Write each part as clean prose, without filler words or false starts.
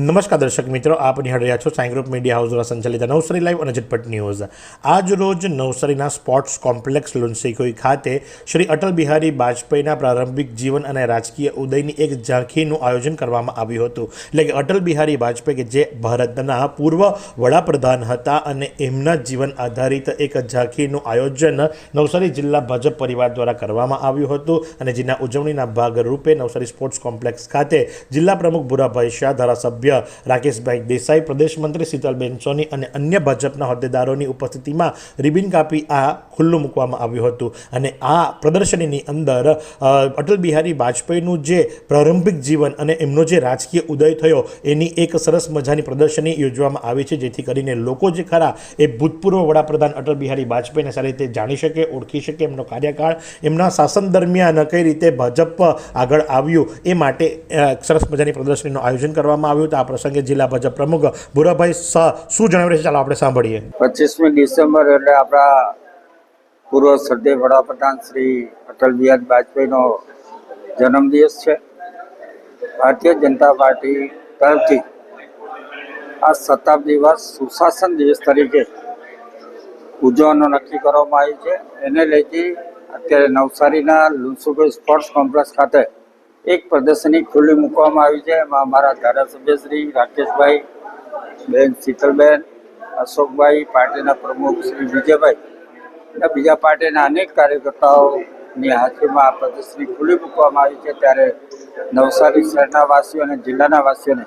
નમસ્કાર દર્શક મિત્રો, આપ નિહાળી રહ્યા છો સાઈ ગ્રુપ મીડિયા હાઉસ દ્વારા સંચાલિત નવસારી લાઈવ અને ઝટપટ ન્યૂઝ। આજ રોજ નવસારીના સ્પોર્ટ્સ કોમ્પ્લેક્સ લુણસીકોઈ ખાતે શ્રી અટલ બિહારી વાજપેયીના પ્રારંભિક જીવન અને રાજકીય ઉદયની એક ઝાંખીનું આયોજન કરવામાં આવ્યું હતું। એટલે કે અટલ બિહારી વાજપેયી કે જે ભારતના પૂર્વ વડાપ્રધાન હતા અને એમના જીવન આધારિત એક ઝાંખીનું આયોજન નવસારી જિલ્લા ભાજપ પરિવાર દ્વારા કરવામાં આવ્યું હતું અને જેના ઉજવણીના ભાગરૂપે નવસારી સ્પોર્ટ્સ કોમ્પ્લેક્સ ખાતે જિલ્લા પ્રમુખ ભુરાભાઈ શાહ, ધારાસભ્ય રાકેશભાઈ દેસાઈ, પ્રદેશ મંત્રી શીતલબેન સોની અને અન્ય ભાજપના હોદ્દેદારોની ઉપસ્થિતિમાં રિબિન કાપી આ ખુલ્લું મૂકવામાં આવ્યું હતું। અને આ પ્રદર્શનીની અંદર અટલ બિહારી વાજપેયીનું જે પ્રારંભિક જીવન અને એમનો જે રાજકીય ઉદય થયો એની એક સરસ મજાની પ્રદર્શની યોજવામાં આવી છે, જેથી કરીને લોકો જે ખરા એ ભૂતપૂર્વ વડાપ્રધાન અટલ બિહારી વાજપેયીને સારી રીતે જાણી શકે, ઓળખી શકે, એમનો કાર્યકાળ, એમના શાસન દરમિયાન કઈ રીતે ભાજપ આગળ આવ્યું એ માટે સરસ મજાની પ્રદર્શનીનું આયોજન કરવામાં આવ્યું। આ પ્રસંગે જિલ્લા ભાજપ પ્રમુખ ભુરાભાઈ શાહ શું જણાવી રહ્યા છે, ચાલો આપણે સાંભળીએ। 25મી ડિસેમ્બર એટલે આપણા પૂર્વ શ્રદ્ધેય વડાપ્રધાન શ્રી અટલ બિહારી વાજપેયીનો જન્મદિવસ છે। ભારતીય જનતા પાર્ટી તરફથી આ શતાબ્દી વર્ષ સુશાસન દિવસ તરીકે ઉજવવાનું નક્કી કરવામાં આવ્યું છે। એને લઈને અત્યારે નવસારીના લુણસીકોઈ સ્પોર્ટ્સ કોમ્પ્લેક્સ ખાતે એક પ્રદર્શની ખુલ્લી મૂકવામાં આવી છે। એમાં અમારા ધારાસભ્ય શ્રી રાકેશભાઈ, બેન શીતલબેન, અશોકભાઈ, પાર્ટીના પ્રમુખ શ્રી વિજયભાઈ અને બીજા પાર્ટીના અનેક કાર્યકર્તાઓની હાજરીમાં આ પ્રદર્શની ખુલ્લી મૂકવામાં આવી છે। ત્યારે નવસારી શહેરના વાસીઓ અને જિલ્લાના વાસીઓને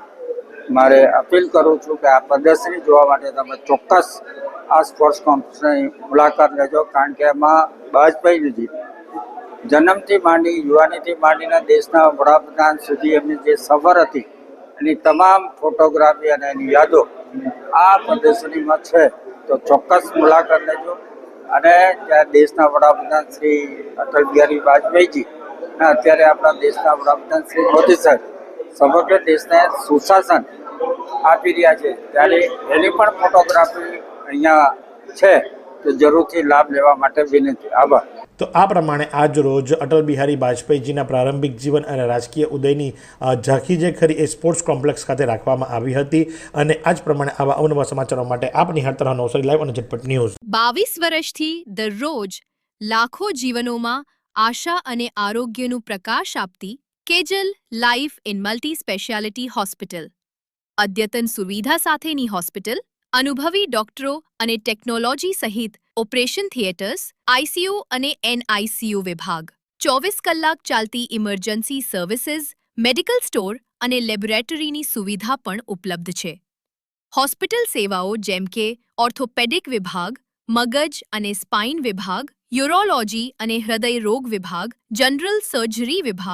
મારે અપીલ કરું છું કે આ પ્રદર્શની જોવા માટે તમે ચોક્કસ આ સ્પોર્ટ્સ કોમ્પ્લેક્સની મુલાકાત લેજો, કારણ કે એમાં વાજપેયીજી જન્મથી માંડી, યુવાનીથી માંડીને દેશના વડાપ્રધાન સુધી એમની જે સફર હતી એની તમામ ફોટોગ્રાફી અને એની યાદો આ પ્રદર્શનીમાં છે। તો ચોક્કસ મુલાકાત લેજો। અને ત્યાં દેશના વડાપ્રધાન શ્રી અટલ બિહારી વાજપેયીજી અને અત્યારે આપણા દેશના વડાપ્રધાન શ્રી મોદી સાહેબ સમગ્ર દેશને સુશાસન આપી રહ્યા છે, ત્યારે એની પણ ફોટોગ્રાફી અહીંયા છે, તો જરૂરથી લાભ લેવા માટે વિનંતી। આભાર। તો આ પ્રમાણે આજ રોજ અટલ બિહારી વાજપેયીજીના પ્રારંભિક જીવન અને રાજકીય ઉદયની ઝાંખી જે ખરી એ સ્પોર્ટ્સ કોમ્પ્લેક્સ ખાતે રાખવામાં આવી હતી અને આ જ પ્રમાણે આવા અવનવા સમાચારો માટે આપ નિહાળતા રહો નવસારી લાઈવ અને ઝટપટ ન્યૂઝ। 22 વર્ષથી દરરોજ લાખો જીવનોમાં આશા અને આરોગ્યનું પ્રકાશ આપતી Kejal life in multi speciality hospital, અદ્યતન સુવિધા સાથેની હોસ્પિટલ, અનુભવી ડોક્ટરો અને ટેકનોલોજી સહિત ઓપરેશન થિયેટર્સ, આઈસીયુ અને એનઆઈસીયુ વિભાગ, 24 કલાક ચાલતી ઇમરજન્સી સર્વિસીસ, મેડિકલ સ્ટોર અને લેબોરેટરીની સુવિધા પણ ઉપલબ્ધ છે। હોસ્પિટલ સેવાઓ જેમ કે ઓર્થોપેડિક વિભાગ, મગજ અને સ્પાઇન વિભાગ, યુરોલોજી અને હૃદય રોગ વિભાગ, જનરલ સર્જરી વિભાગ,